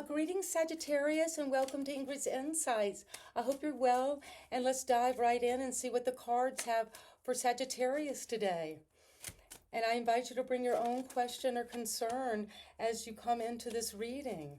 Greetings, Sagittarius, and welcome to Ingrid's Insights. I hope you're well, and let's dive right in and see what the cards have for Sagittarius today. And I invite you to bring your own question or concern as you come into this reading.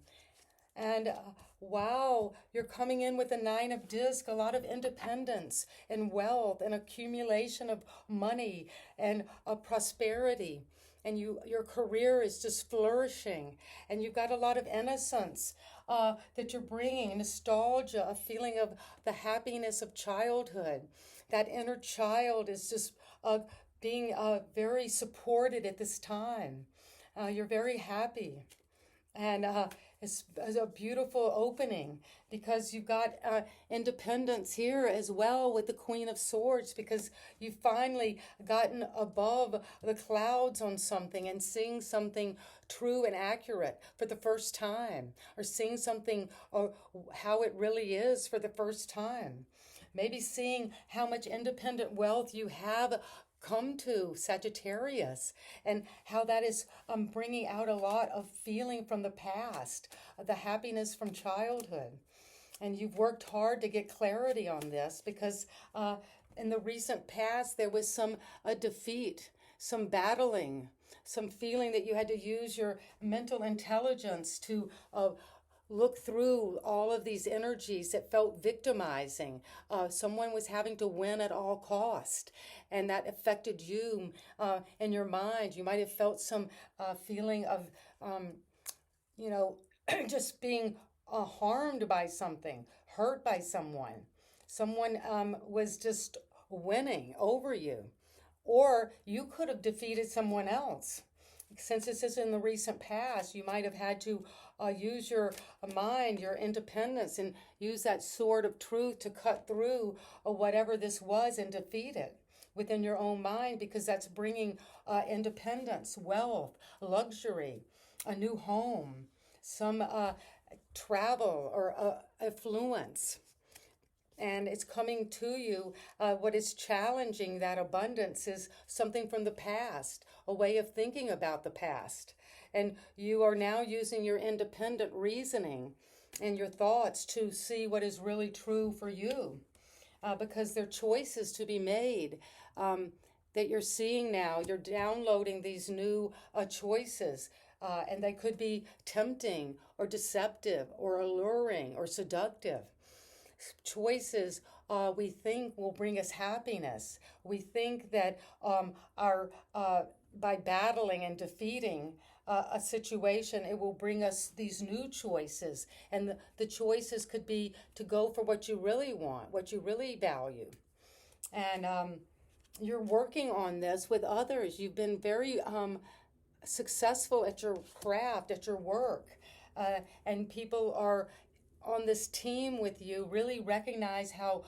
And wow, you're coming in with the Nine of Discs, a lot of independence and wealth and accumulation of money and prosperity. And your career is just flourishing. And you've got a lot of innocence that you're bringing, nostalgia, a feeling of the happiness of childhood. That inner child is just being very supported at this time. You're very happy. And it's a beautiful opening because you've got independence here as well with the Queen of Swords, because you've finally gotten above the clouds on something and seeing something true and accurate for the first time, or seeing something or how it really is for the first time. Maybe seeing how much independent wealth you have come to, Sagittarius, and how that is bringing out a lot of feeling from the past, the happiness from childhood. And you've worked hard to get clarity on this because in the recent past there was some defeat, some battling, some feeling that you had to use your mental intelligence to look through all of these energies that felt victimizing. Someone was having to win at all cost, and that affected you in your mind. You might have felt some feeling of, just being harmed by something, hurt by someone. Someone was just winning over you, or you could have defeated someone else. Since this is in the recent past, you might have had to use your mind, your independence, and use that sword of truth to cut through whatever this was and defeat it within your own mind, because that's bringing independence, wealth, luxury, a new home, some travel or affluence. And it's coming to you. What is challenging that abundance is something from the past, a way of thinking about the past. And you are now using your independent reasoning and your thoughts to see what is really true for you. Because there are choices to be made that you're seeing now. You're downloading these new choices. And they could be tempting or deceptive or alluring or seductive. Choices we think will bring us happiness. We think that by battling and defeating a situation, it will bring us these new choices. And the choices could be to go for what you really want, what you really value. And you're working on this with others. You've been very successful at your craft, at your work. And people are on this team with you, really recognize how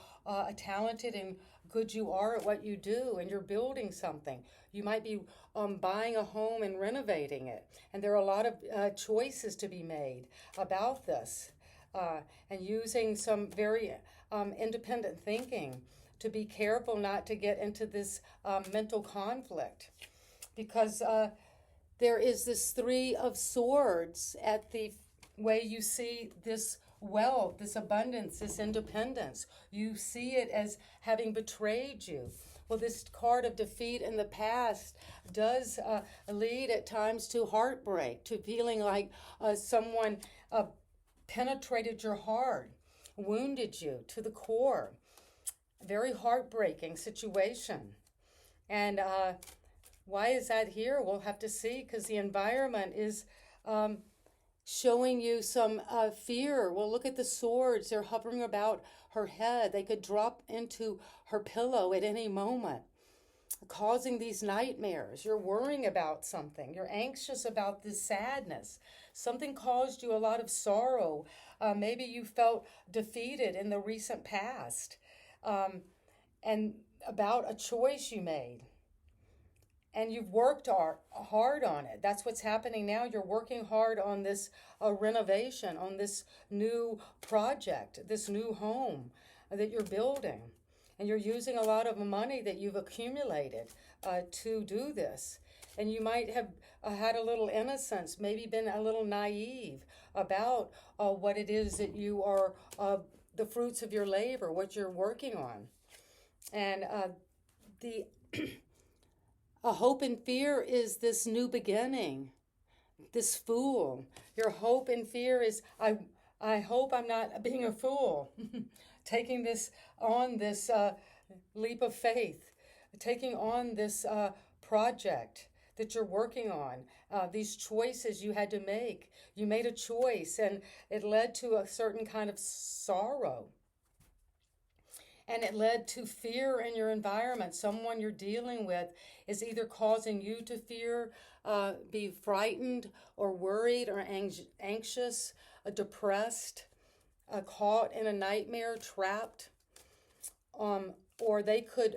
talented and good you are at what you do, and you're building something. You might be buying a home and renovating it, and there are a lot of choices to be made about this, and using some very independent thinking to be careful not to get into this mental conflict, because there is this Three of Swords at the way you see this wealth, this abundance, this independence. You see it as having betrayed you. Well, this card of defeat in the past does lead at times to heartbreak, to feeling like someone penetrated your heart, wounded you to the core. Very heartbreaking situation. And why is that here? We'll have to see, because the environment is showing you some fear. Well, look at the swords. They're hovering about her head. They could drop into her pillow at any moment, causing these nightmares. You're worrying about something. You're anxious about this sadness. Something caused you a lot of sorrow. Maybe you felt defeated in the recent past, and about a choice you made. And you've worked hard on it. That's what's happening now. You're working hard on this renovation, on this new project, this new home that you're building. And you're using a lot of money that you've accumulated to do this. And you might have had a little innocence, maybe been a little naive about what it is that you are, the fruits of your labor, what you're working on. And the a hope and fear is this new beginning, this fool. Your hope and fear is, I hope I'm not being a fool, taking this on this leap of faith, taking on this project that you're working on, these choices you had to make. You made a choice and it led to a certain kind of sorrow. And it led to fear in your environment. Someone you're dealing with is either causing you to fear, be frightened or worried or anxious, depressed, caught in a nightmare, trapped. Or they could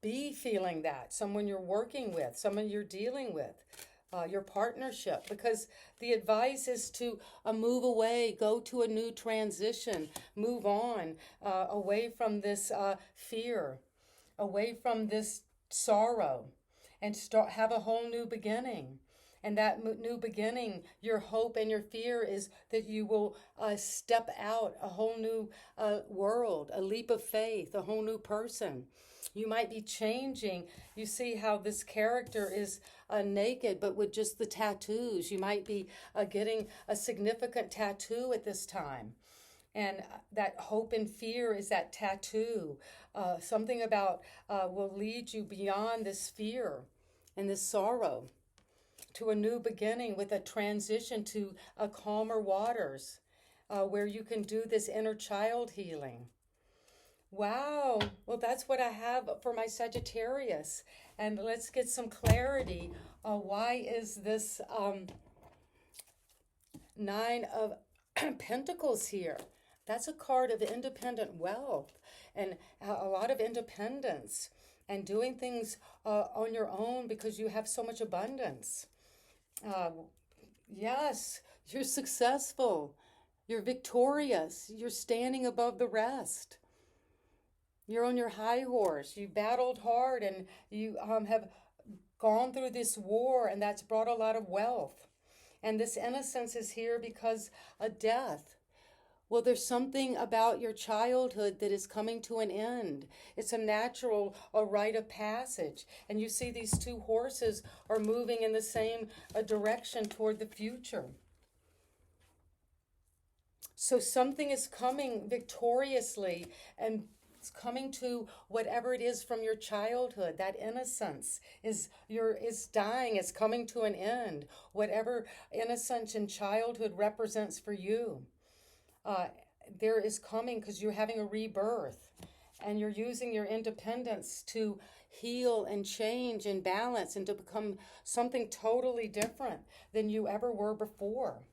be feeling that. Someone you're working with, someone you're dealing with. Your partnership, because the advice is to move away, go to a new transition, move on, away from this fear, away from this sorrow, and have a whole new beginning. And that new beginning, your hope and your fear is that you will step out a whole new world, a leap of faith, a whole new person. You might be changing. You see how this character is naked, but with just the tattoos. You might be getting a significant tattoo at this time. And that hope and fear is that tattoo. Something about will lead you beyond this fear and this sorrow to a new beginning with a transition to calmer waters where you can do this inner child healing. Wow. Well, that's what I have for my Sagittarius. And let's get some clarity. Why is this Nine of Pentacles here? That's a card of independent wealth and a lot of independence and doing things on your own because you have so much abundance. Yes, you're successful. You're victorious. You're standing above the rest. You're on your high horse. You battled hard and you have gone through this war, and that's brought a lot of wealth. And this innocence is here because of death. Well, there's something about your childhood that is coming to an end. It's a natural rite of passage. And you see these two horses are moving in the same direction toward the future. So something is coming victoriously, and it's coming to whatever it is from your childhood. That innocence is dying. It's coming to an end. Whatever innocence in childhood represents for you, there is coming because you're having a rebirth, and you're using your independence to heal and change and balance and to become something totally different than you ever were before.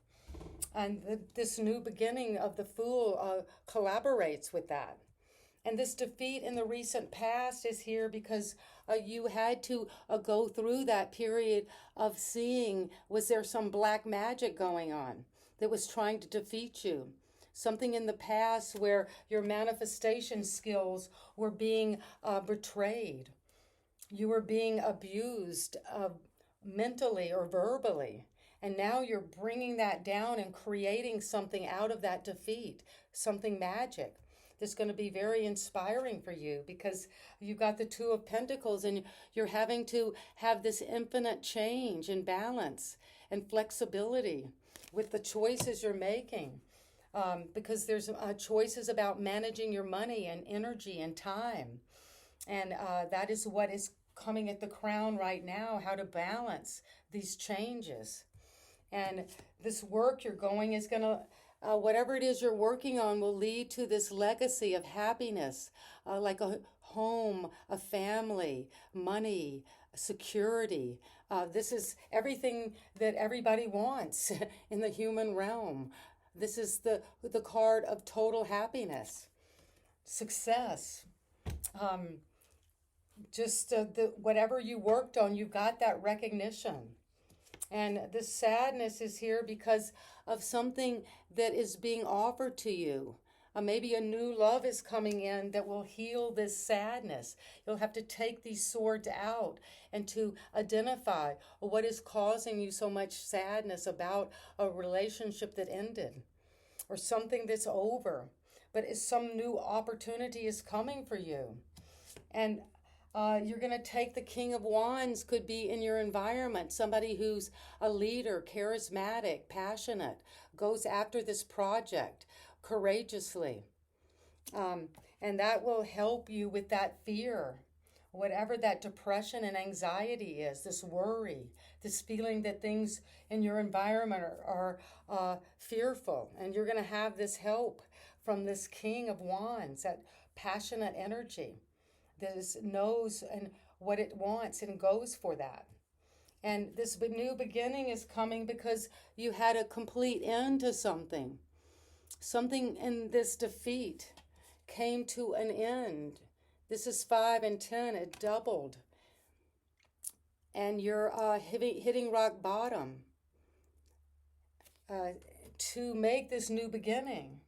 And this new beginning of the Fool collaborates with that. And this defeat in the recent past is here because you had to go through that period of seeing, was there some black magic going on that was trying to defeat you? Something in the past where your manifestation skills were being betrayed. You were being abused mentally or verbally. And now you're bringing that down and creating something out of that defeat, something magic. That's going to be very inspiring for you because you've got the Two of Pentacles and you're having to have this infinite change and balance and flexibility with the choices you're making, because there's choices about managing your money and energy and time. And that is what is coming at the crown right now, how to balance these changes. And this work you're going is going to, whatever it is you're working on will lead to this legacy of happiness, like a home, a family, money, security. This is everything that everybody wants in the human realm. This is the card of total happiness, success. Whatever you worked on, you got that recognition. And this sadness is here because of something that is being offered to you. Maybe a new love is coming in that will heal this sadness. You'll have to take these swords out and to identify what is causing you so much sadness about a relationship that ended or something that's over. But some new opportunity is coming for you. And you're going to take the King of Wands, could be in your environment, somebody who's a leader, charismatic, passionate, goes after this project courageously. And that will help you with that fear, whatever that depression and anxiety is, this worry, this feeling that things in your environment are fearful. And you're going to have this help from this King of Wands, that passionate energy that knows and what it wants and goes for that. And this new beginning is coming because you had a complete end to something. Something in this defeat came to an end. This is 5 and 10, it doubled. And you're hitting rock bottom to make this new beginning.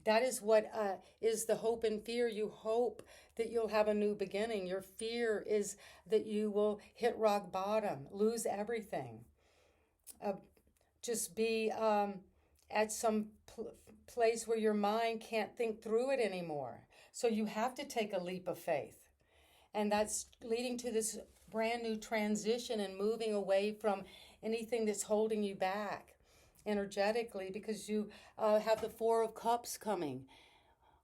That is what is the hope and fear. You hope that you'll have a new beginning. Your fear is that you will hit rock bottom, lose everything. Just be at some place where your mind can't think through it anymore. So you have to take a leap of faith. And that's leading to this brand new transition and moving away from anything that's holding you back energetically, because you have the 4 of Cups coming,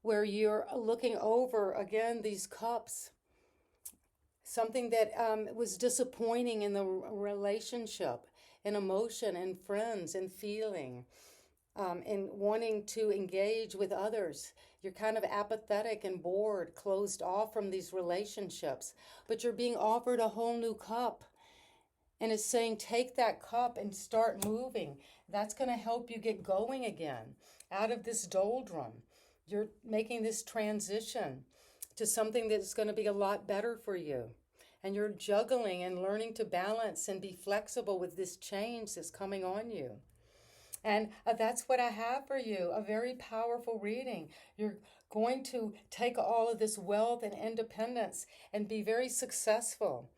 where you're looking over again these cups, something that was disappointing in the relationship, in emotion, and friends, and feeling, and wanting to engage with others. You're kind of apathetic and bored, closed off from these relationships, but you're being offered a whole new cup. And it's saying, take that cup and start moving. That's going to help you get going again out of this doldrum. You're making this transition to something that's going to be a lot better for you. And you're juggling and learning to balance and be flexible with this change that's coming on you. And that's what I have for you, a very powerful reading. You're going to take all of this wealth and independence and be very successful.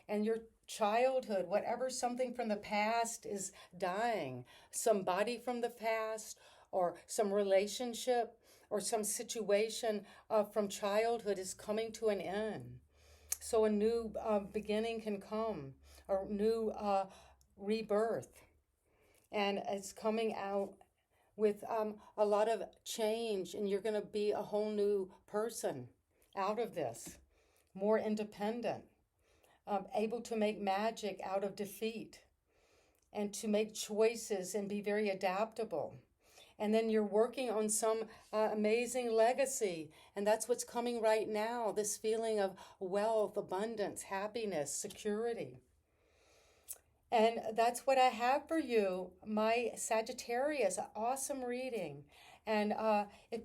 And your childhood, whatever something from the past is dying, somebody from the past or some relationship or some situation from childhood is coming to an end. So a new beginning can come, a new rebirth. And it's coming out with a lot of change, and you're going to be a whole new person out of this, more independent, able to make magic out of defeat, and to make choices and be very adaptable. And then you're working on some amazing legacy, and that's what's coming right now, this feeling of wealth, abundance, happiness, security. And that's what I have for you, my Sagittarius. Awesome reading. And if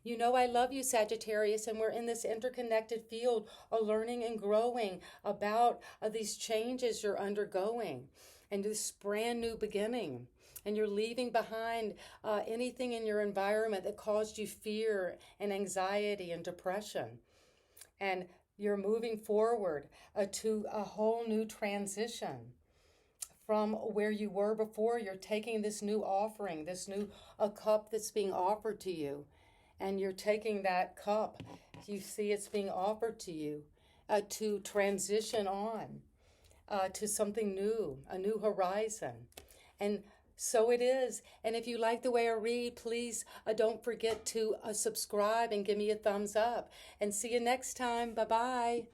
you know I love you, Sagittarius, and we're in this interconnected field of learning and growing about these changes you're undergoing and this brand new beginning. And you're leaving behind anything in your environment that caused you fear and anxiety and depression. And you're moving forward to a whole new transition. From where you were before, you're taking this new offering, this new cup that's being offered to you. And you're taking that cup, you see it's being offered to you, to transition on to something new, a new horizon. And so it is. And if you like the way I read, please don't forget to subscribe and give me a thumbs up. And see you next time. Bye-bye.